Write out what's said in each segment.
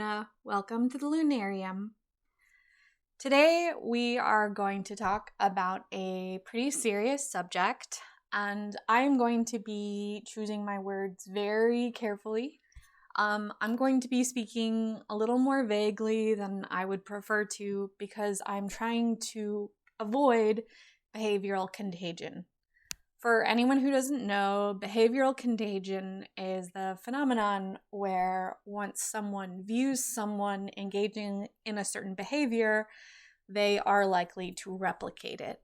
Luna. Welcome to the Lunarium. Today we are going to talk about a pretty serious subject, and I'm going to be choosing my words very carefully. I'm going to be speaking a little more vaguely than I would prefer to because I'm trying to avoid behavioral contagion. For anyone who doesn't know, behavioral contagion is the phenomenon where once someone views someone engaging in a certain behavior, they are likely to replicate it.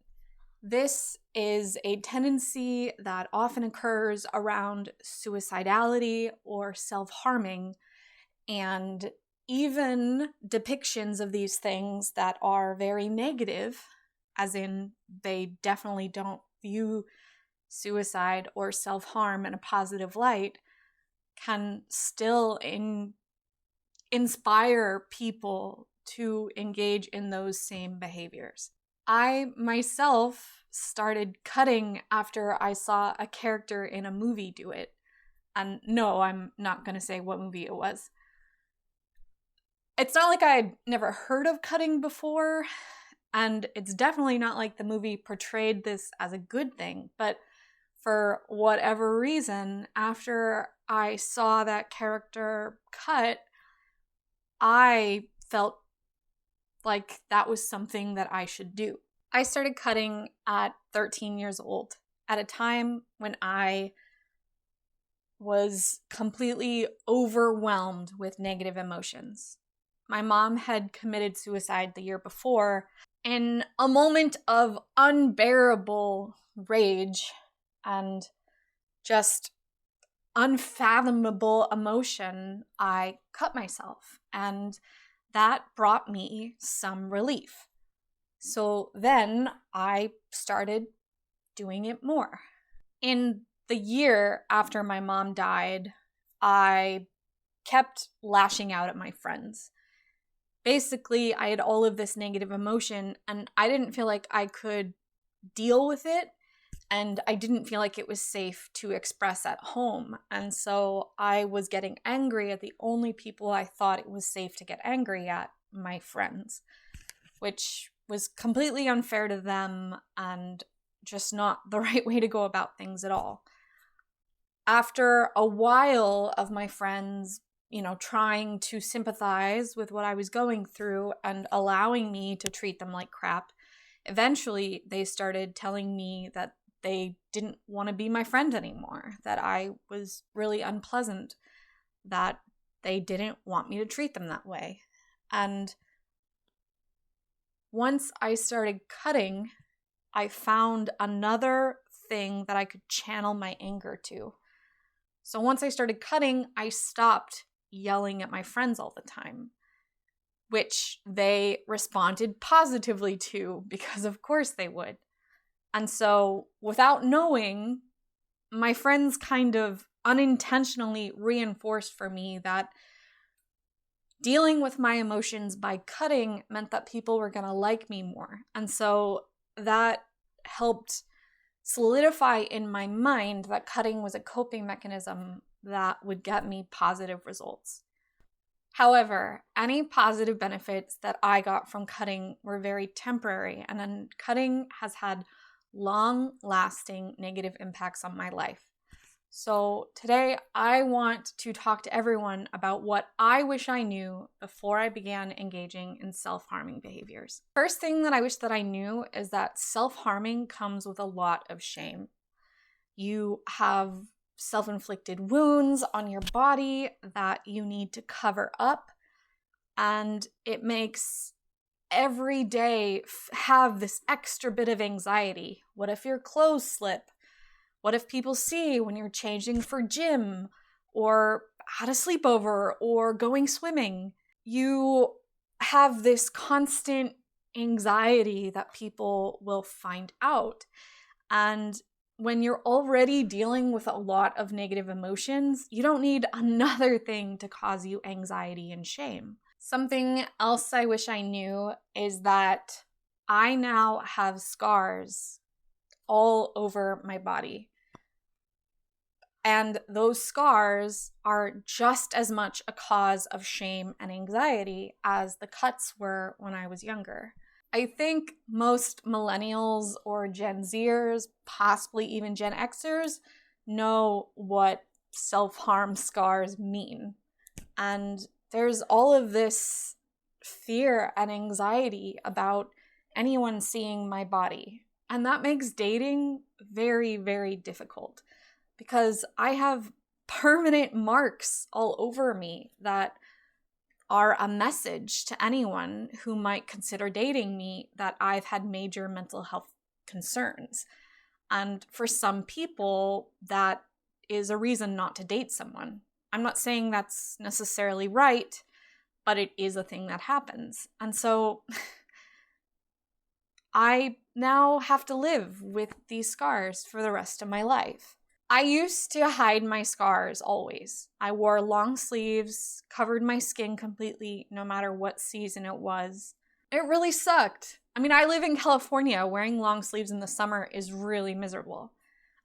This is a tendency that often occurs around suicidality or self-harming, and even depictions of these things that are very negative, as in they definitely don't view suicide or self-harm in a positive light, can still inspire people to engage in those same behaviors. I myself started cutting after I saw a character in a movie do it. And no, I'm not going to say what movie it was. It's not like I'd never heard of cutting before, and it's definitely not like the movie portrayed this as a good thing, but for whatever reason, after I saw that character cut, I felt like that was something that I should do. I started cutting at 13 years old, at a time when I was completely overwhelmed with negative emotions. My mom had committed suicide the year before. In a moment of unbearable rage and just unfathomable emotion, I cut myself, and that brought me some relief. So then I started doing it more. In the year after my mom died, I kept lashing out at my friends. Basically, I had all of this negative emotion, and I didn't feel like I could deal with it. And I didn't feel like it was safe to express at home. And so I was getting angry at the only people I thought it was safe to get angry at, my friends, which was completely unfair to them and just not the right way to go about things at all. After a while of my friends, trying to sympathize with what I was going through and allowing me to treat them like crap, eventually they started telling me that they didn't want to be my friend anymore, that I was really unpleasant, that they didn't want me to treat them that way. And once I started cutting, I found another thing that I could channel my anger to. So once I started cutting, I stopped yelling at my friends all the time, which they responded positively to, because of course they would. And so, without knowing, my friends kind of unintentionally reinforced for me that dealing with my emotions by cutting meant that people were going to like me more. And so that helped solidify in my mind that cutting was a coping mechanism that would get me positive results. However, any positive benefits that I got from cutting were very temporary, and then cutting has had long-lasting negative impacts on my life. So today I want to talk to everyone about what I wish I knew before I began engaging in self-harming behaviors. First thing that I wish that I knew is that self-harming comes with a lot of shame. You have self-inflicted wounds on your body that you need to cover up, and it makes every day have this extra bit of anxiety. What if your clothes slip? What if people see when you're changing for gym or at a sleepover or going swimming? You have this constant anxiety that people will find out. And when you're already dealing with a lot of negative emotions, you don't need another thing to cause you anxiety and shame. Something else I wish I knew is that I now have scars all over my body. And those scars are just as much a cause of shame and anxiety as the cuts were when I was younger. I think most millennials or Gen Zers, possibly even Gen Xers, know what self-harm scars mean. And there's all of this fear and anxiety about anyone seeing my body. And that makes dating very, very difficult because I have permanent marks all over me that are a message to anyone who might consider dating me that I've had major mental health concerns. And for some people, that is a reason not to date someone. I'm not saying that's necessarily right, but it is a thing that happens. And so I now have to live with these scars for the rest of my life. I used to hide my scars always. I wore long sleeves, covered my skin completely, no matter what season it was. It really sucked. I mean, I live in California. Wearing long sleeves in the summer is really miserable.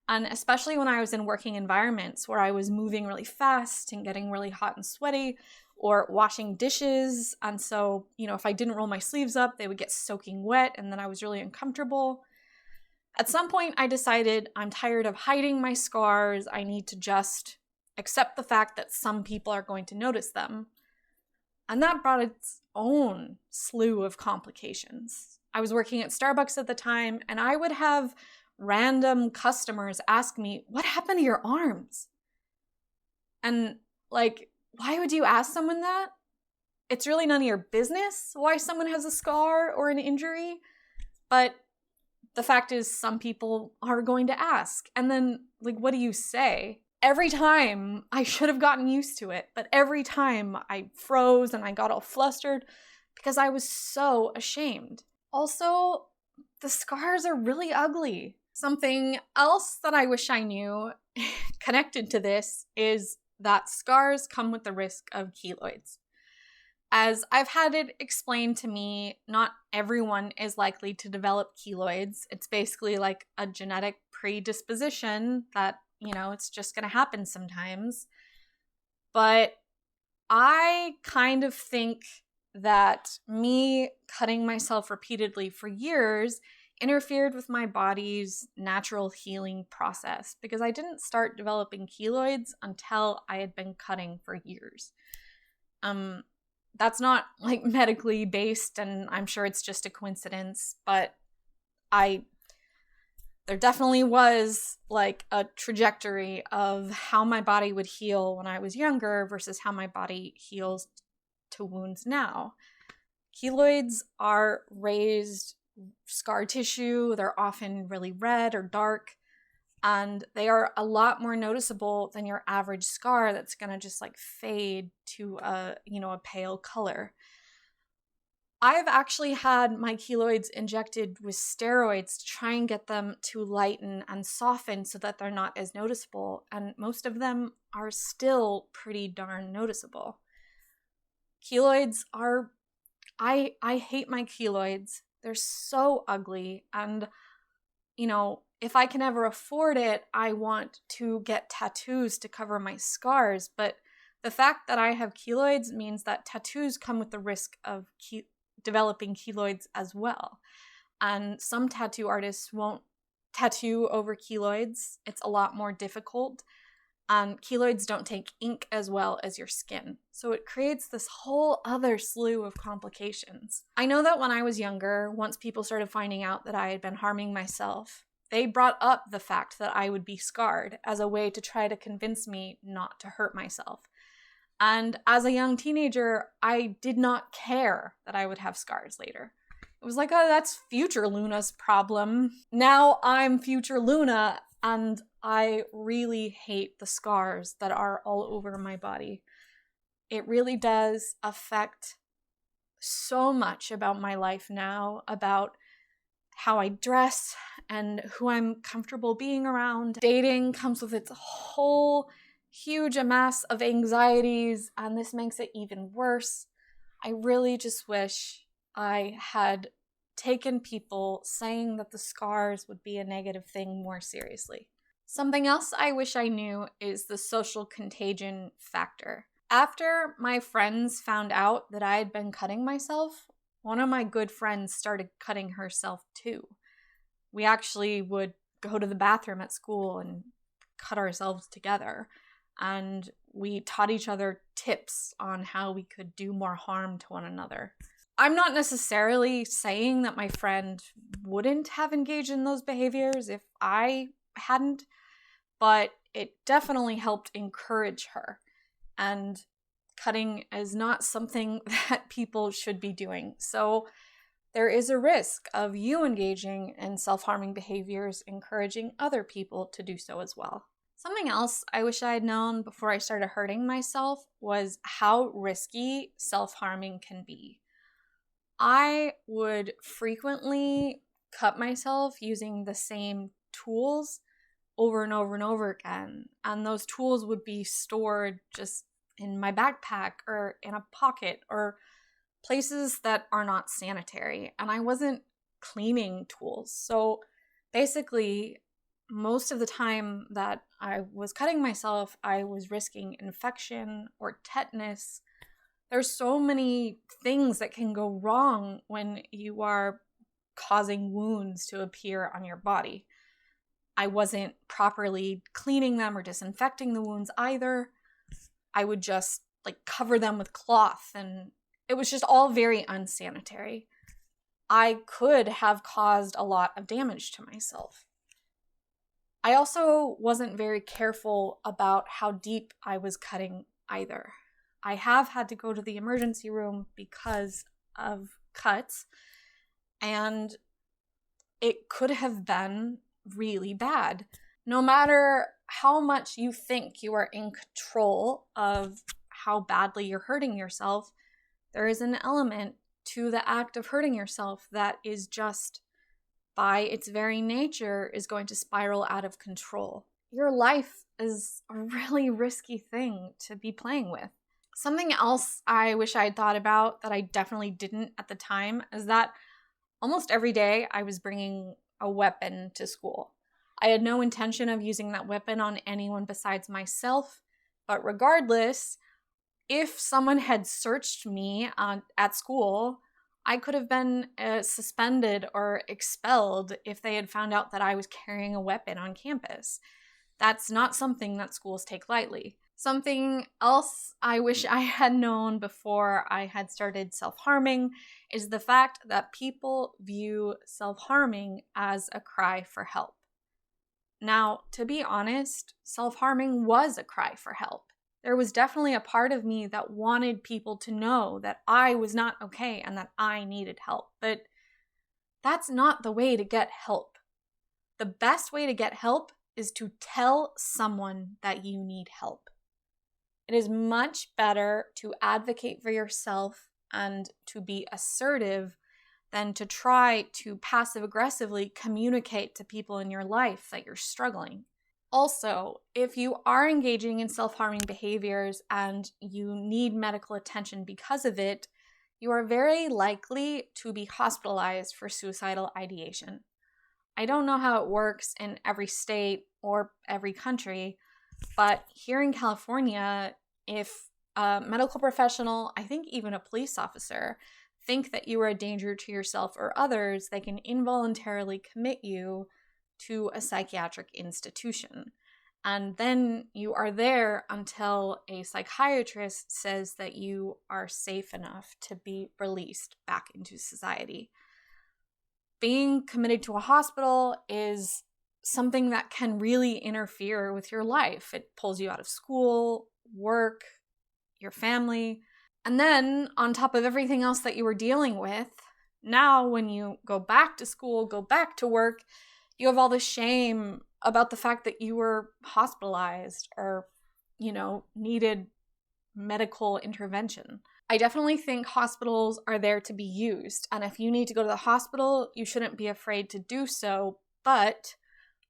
And especially when I was in working environments where I was moving really fast and getting really hot and sweaty, or washing dishes. And so, if I didn't roll my sleeves up, they would get soaking wet, and then I was really uncomfortable. At some point, I decided I'm tired of hiding my scars. I need to just accept the fact that some people are going to notice them. And that brought its own slew of complications. I was working at Starbucks at the time, and I would have random customers ask me, "What happened to your arms?" And why would you ask someone that? It's really none of your business why someone has a scar or an injury. But the fact is, some people are going to ask. And then, what do you say? Every time, I should have gotten used to it, but every time I froze and I got all flustered because I was so ashamed. Also, the scars are really ugly. Something else that I wish I knew connected to this is that scars come with the risk of keloids. As I've had it explained to me, not everyone is likely to develop keloids. It's basically like a genetic predisposition that, it's just going to happen sometimes. But I kind of think that me cutting myself repeatedly for years interfered with my body's natural healing process because I didn't start developing keloids until I had been cutting for years. That's not medically based, and I'm sure it's just a coincidence, but there definitely was a trajectory of how my body would heal when I was younger versus how my body heals to wounds now. Keloids are raised scar tissue. They're often really red or dark, and they are a lot more noticeable than your average scar that's going to just fade to a pale color. I've actually had my keloids injected with steroids to try and get them to lighten and soften so that they're not as noticeable, and most of them are still pretty darn noticeable. Keloids are... I hate my keloids. They're so ugly, and, if I can ever afford it, I want to get tattoos to cover my scars, but the fact that I have keloids means that tattoos come with the risk of developing keloids as well. And some tattoo artists won't tattoo over keloids. It's a lot more difficult. And keloids don't take ink as well as your skin. So it creates this whole other slew of complications. I know that when I was younger, once people started finding out that I had been harming myself, they brought up the fact that I would be scarred as a way to try to convince me not to hurt myself. And as a young teenager, I did not care that I would have scars later. It was oh, that's future Luna's problem. Now I'm future Luna, and I really hate the scars that are all over my body. It really does affect so much about my life now, about how I dress and who I'm comfortable being around. Dating comes with its whole huge amass of anxieties, and this makes it even worse. I really just wish I had taken people saying that the scars would be a negative thing more seriously. Something else I wish I knew is the social contagion factor. After my friends found out that I had been cutting myself, one of my good friends started cutting herself too. We actually would go to the bathroom at school and cut ourselves together. And we taught each other tips on how we could do more harm to one another. I'm not necessarily saying that my friend wouldn't have engaged in those behaviors if I hadn't, but it definitely helped encourage her. And cutting is not something that people should be doing. So there is a risk of you engaging in self-harming behaviors, encouraging other people to do so as well. Something else I wish I had known before I started hurting myself was how risky self-harming can be. I would frequently cut myself using the same tools over and over and over again. And those tools would be stored just in my backpack or in a pocket or places that are not sanitary. And I wasn't cleaning tools. So basically, most of the time that I was cutting myself, I was risking infection or tetanus. There's so many things that can go wrong when you are causing wounds to appear on your body. I wasn't properly cleaning them or disinfecting the wounds either. I would just cover them with cloth, and it was just all very unsanitary. I could have caused a lot of damage to myself. I also wasn't very careful about how deep I was cutting either. I have had to go to the emergency room because of cuts, and it could have been really bad. No matter how much you think you are in control of how badly you're hurting yourself, there is an element to the act of hurting yourself that is just, by its very nature, is going to spiral out of control. Your life is a really risky thing to be playing with. Something else I wish I had thought about that I definitely didn't at the time is that almost every day I was bringing a weapon to school. I had no intention of using that weapon on anyone besides myself, but regardless, if someone had searched me at school, I could have been suspended or expelled if they had found out that I was carrying a weapon on campus. That's not something that schools take lightly. Something else I wish I had known before I had started self-harming is the fact that people view self-harming as a cry for help. Now, to be honest, self-harming was a cry for help. There was definitely a part of me that wanted people to know that I was not okay and that I needed help. But that's not the way to get help. The best way to get help is to tell someone that you need help. It is much better to advocate for yourself and to be assertive than to try to passive-aggressively communicate to people in your life that you're struggling. Also, if you are engaging in self-harming behaviors and you need medical attention because of it, you are very likely to be hospitalized for suicidal ideation. I don't know how it works in every state or every country, but here in California, if a medical professional, I think even a police officer, think that you are a danger to yourself or others, they can involuntarily commit you to a psychiatric institution. And then you are there until a psychiatrist says that you are safe enough to be released back into society. Being committed to a hospital is something that can really interfere with your life. It pulls you out of school, work, your family. And then on top of everything else that you were dealing with, now when you go back to school, go back to work, you have all this shame about the fact that you were hospitalized or, needed medical intervention. I definitely think hospitals are there to be used. And if you need to go to the hospital, you shouldn't be afraid to do so. But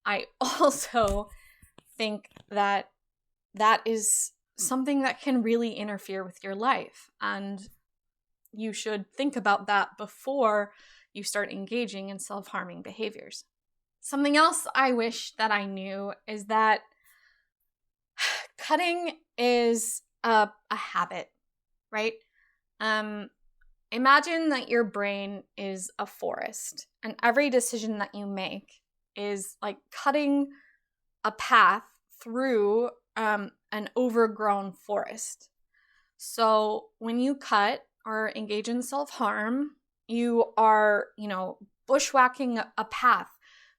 I also think that that is something that can really interfere with your life. And you should think about that before you start engaging in self-harming behaviors. Something else I wish that I knew is that cutting is a habit, right? Imagine that your brain is a forest, and every decision that you make is like cutting a path through an overgrown forest. So when you cut or engage in self-harm, you are, bushwhacking a path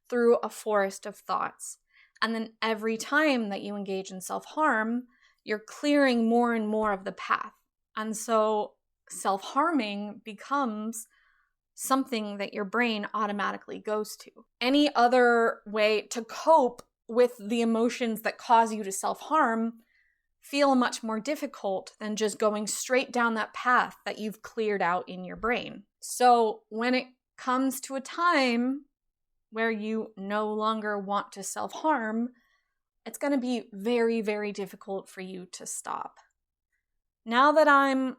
through a forest of thoughts. And then every time that you engage in self-harm, you're clearing more and more of the path. And so self-harming becomes something that your brain automatically goes to. Any other way to cope with the emotions that cause you to self-harm feel much more difficult than just going straight down that path that you've cleared out in your brain. So when it comes to a time where you no longer want to self-harm, it's going to be very, very difficult for you to stop. Now that I'm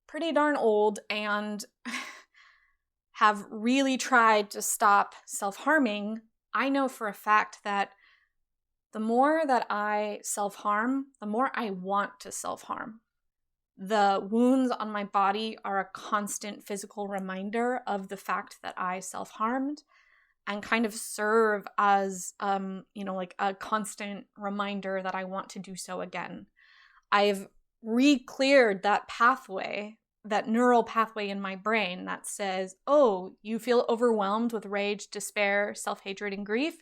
pretty darn old and have really tried to stop self-harming, I know for a fact that the more that I self-harm, the more I want to self-harm. The wounds on my body are a constant physical reminder of the fact that I self-harmed and kind of serve as, like a constant reminder that I want to do so again. I've re-cleared that pathway, that neural pathway in my brain that says, oh, you feel overwhelmed with rage, despair, self-hatred, and grief,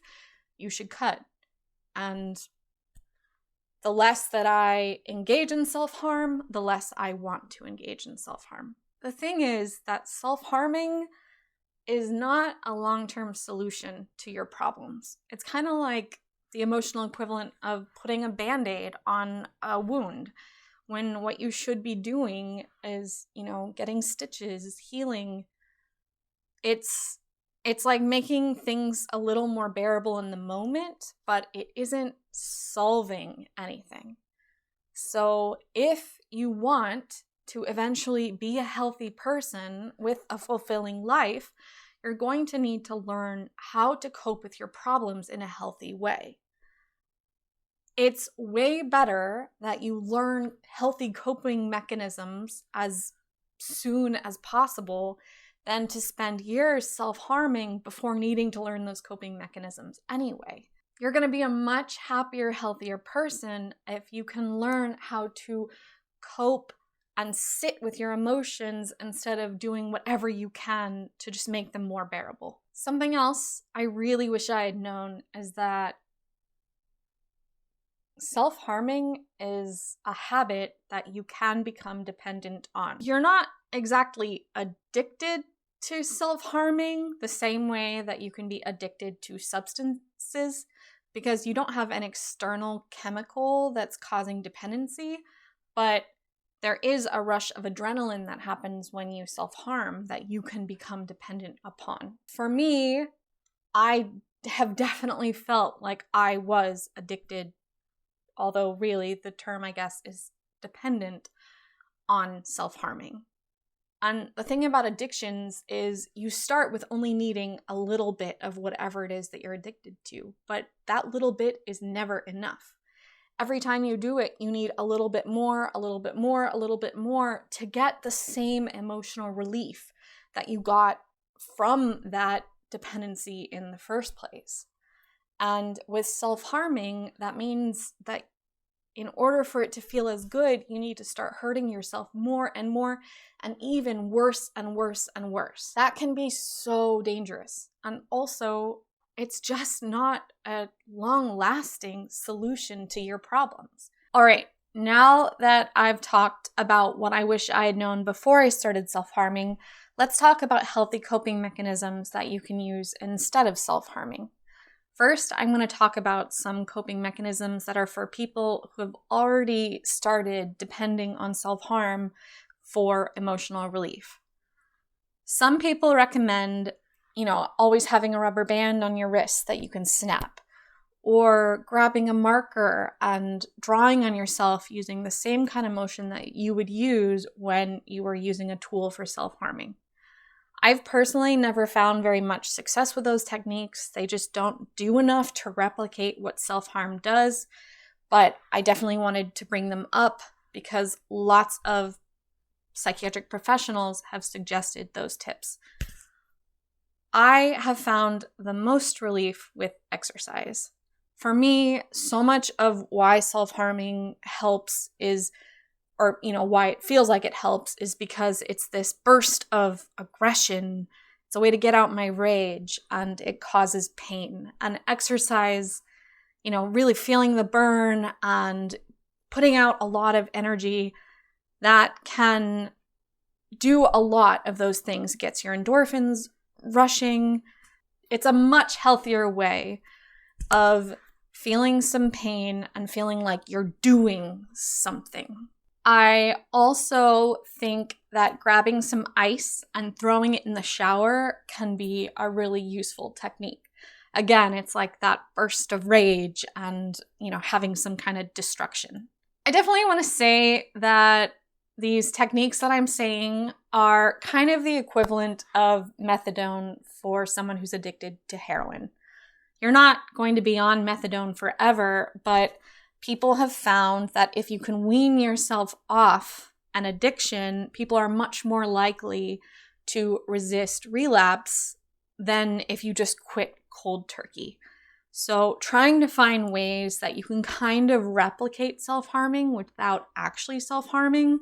you should cut. And the less that I engage in self-harm, the less I want to engage in self-harm. The thing is that self-harming is not a long-term solution to your problems. It's kind of like the emotional equivalent of putting a Band-Aid on a wound, when what you should be doing is, getting stitches, healing. It's like making things a little more bearable in the moment, but it isn't solving anything. So if you want to eventually be a healthy person with a fulfilling life, you're going to need to learn how to cope with your problems in a healthy way. It's way better that you learn healthy coping mechanisms as soon as possible than to spend years self-harming before needing to learn those coping mechanisms anyway. You're going to be a much happier, healthier person if you can learn how to cope and sit with your emotions instead of doing whatever you can to just make them more bearable. Something else I really wish I had known is that self-harming is a habit that you can become dependent on. You're not exactly addicted to self-harming the same way that you can be addicted to substances, because you don't have an external chemical that's causing dependency, but there is a rush of adrenaline that happens when you self-harm that you can become dependent upon. For me, I have definitely felt like I was addicted, although really the term, I guess, is dependent on self-harming. And the thing about addictions is you start with only needing a little bit of whatever it is that you're addicted to, but that little bit is never enough. Every time you do it, you need a little bit more, a little bit more, a little bit more to get the same emotional relief that you got from that dependency in the first place. And with self-harming, that means that in order for it to feel as good, you need to start hurting yourself more and more, and even worse and worse and worse. That can be so dangerous. And also, it's just not a long-lasting solution to your problems. All right, now that I've talked about what I wish I had known before I started self-harming, let's talk about healthy coping mechanisms that you can use instead of self-harming. First, I'm going to talk about some coping mechanisms that are for people who have already started depending on self-harm for emotional relief. Some people recommend, always having a rubber band on your wrist that you can snap, or grabbing a marker and drawing on yourself using the same kind of motion that you would use when you were using a tool for self-harming. I've personally never found very much success with those techniques. They just don't do enough to replicate what self-harm does, but I definitely wanted to bring them up because lots of psychiatric professionals have suggested those tips. I have found the most relief with exercise. For me, so much of why self-harming helps is, or why it feels like it helps, is because it's this burst of aggression. It's a way to get out my rage, and it causes pain. And exercise, really feeling the burn and putting out a lot of energy, that can do a lot of those things. It gets your endorphins rushing. It's a much healthier way of feeling some pain and feeling like you're doing something. I also think that grabbing some ice and throwing it in the shower can be a really useful technique. Again, it's like that burst of rage and, having some kind of destruction. I definitely want to say that these techniques that I'm saying are kind of the equivalent of methadone for someone who's addicted to heroin. You're not going to be on methadone forever, but people have found that if you can wean yourself off an addiction, people are much more likely to resist relapse than if you just quit cold turkey. So trying to find ways that you can kind of replicate self-harming without actually self-harming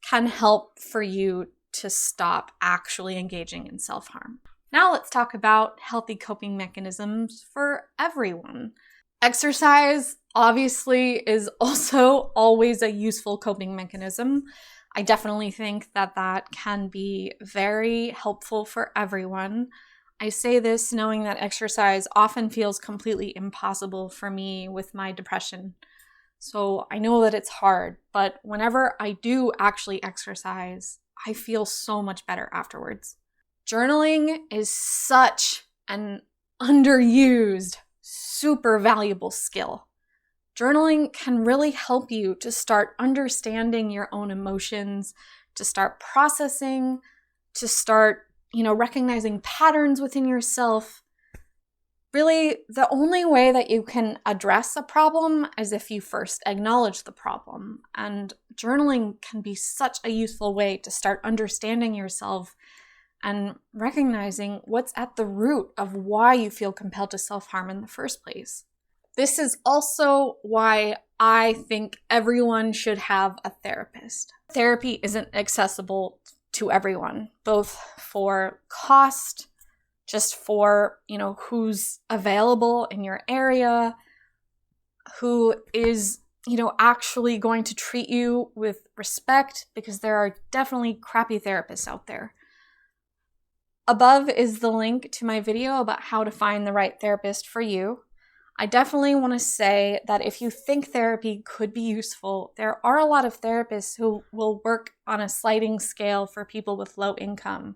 can help for you to stop actually engaging in self-harm. Now let's talk about healthy coping mechanisms for everyone. Exercise obviously is also always a useful coping mechanism. I definitely think that can be very helpful for everyone. I say this knowing that exercise often feels completely impossible for me with my depression. So I know that it's hard, but whenever I do actually exercise, I feel so much better afterwards. Journaling is such an underused, super valuable skill. Journaling can really help you to start understanding your own emotions, to start processing, to start, recognizing patterns within yourself. Really, the only way that you can address a problem is if you first acknowledge the problem. And journaling can be such a useful way to start understanding yourself and recognizing what's at the root of why you feel compelled to self-harm in the first place. This is also why I think everyone should have a therapist. Therapy isn't accessible to everyone, both for cost, just for, who's available in your area, who is, actually going to treat you with respect, because there are definitely crappy therapists out there. Above is the link to my video about how to find the right therapist for you. I definitely want to say that if you think therapy could be useful, there are a lot of therapists who will work on a sliding scale for people with low income.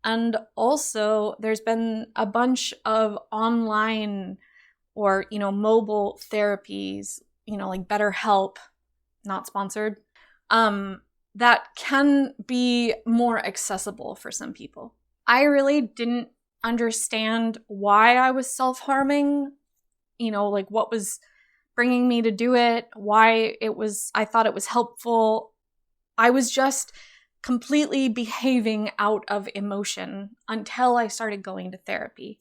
And also, there's been a bunch of online or, mobile therapies, like BetterHelp, not sponsored, that can be more accessible for some people. I really didn't understand why I was self-harming, what was bringing me to do it, why I thought it was helpful. I was just completely behaving out of emotion until I started going to therapy.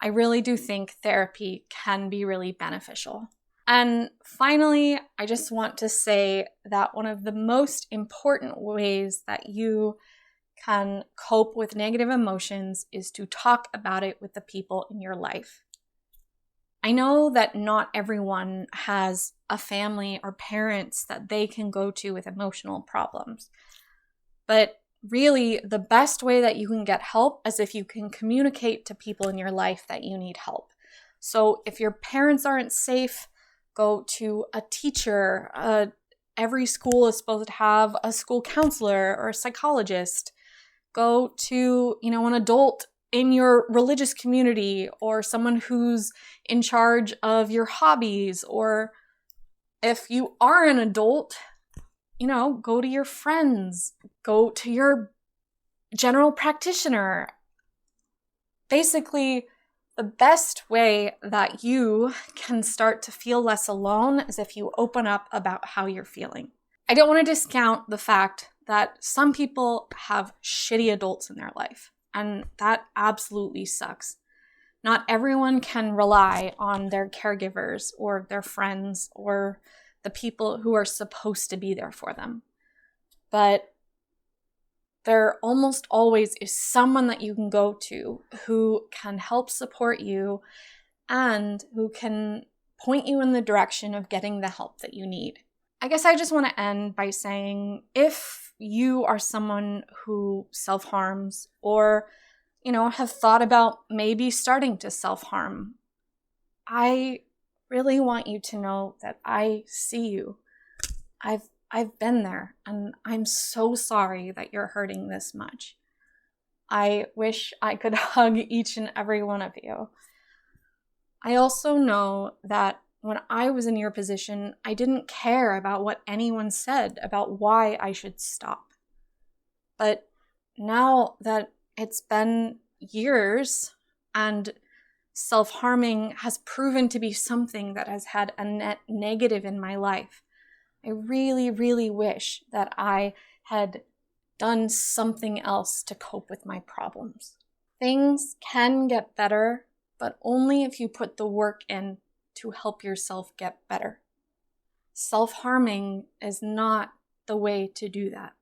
I really do think therapy can be really beneficial. And finally, I just want to say that one of the most important ways that you can cope with negative emotions is to talk about it with the people in your life. I know that not everyone has a family or parents that they can go to with emotional problems. But really, the best way that you can get help is if you can communicate to people in your life that you need help. So if your parents aren't safe, go to a teacher. Every school is supposed to have a school counselor or a psychologist. Go to, an adult in your religious community, or someone who's in charge of your hobbies. Or if you are an adult, go to your friends, go to your, general practitioner. Basically, the best way that you can start to feel less alone is if you open up about how you're feeling. I don't want to discount the fact that some people have shitty adults in their life, and that absolutely sucks. Not everyone can rely on their caregivers or their friends or the people who are supposed to be there for them. But there almost always is someone that you can go to who can help support you and who can point you in the direction of getting the help that you need. I guess I just want to end by saying, if you are someone who self-harms or, have thought about maybe starting to self-harm, I really want you to know that I see you. I've been there, and I'm so sorry that you're hurting this much. I wish I could hug each and every one of you. I also know that when I was in your position, I didn't care about what anyone said about why I should stop. But now that it's been years and self-harming has proven to be something that has had a net negative in my life, I really, really wish that I had done something else to cope with my problems. Things can get better, but only if you put the work in to help yourself get better. Self-harming is not the way to do that.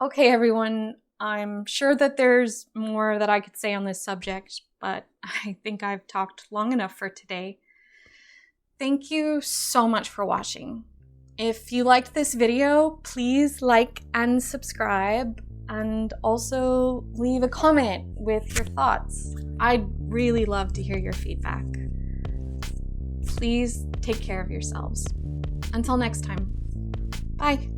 Okay, everyone, I'm sure that there's more that I could say on this subject, but I think I've talked long enough for today. Thank you so much for watching. If you liked this video, please like and subscribe, and also leave a comment with your thoughts. I'd really love to hear your feedback. Please take care of yourselves. Until next time, bye.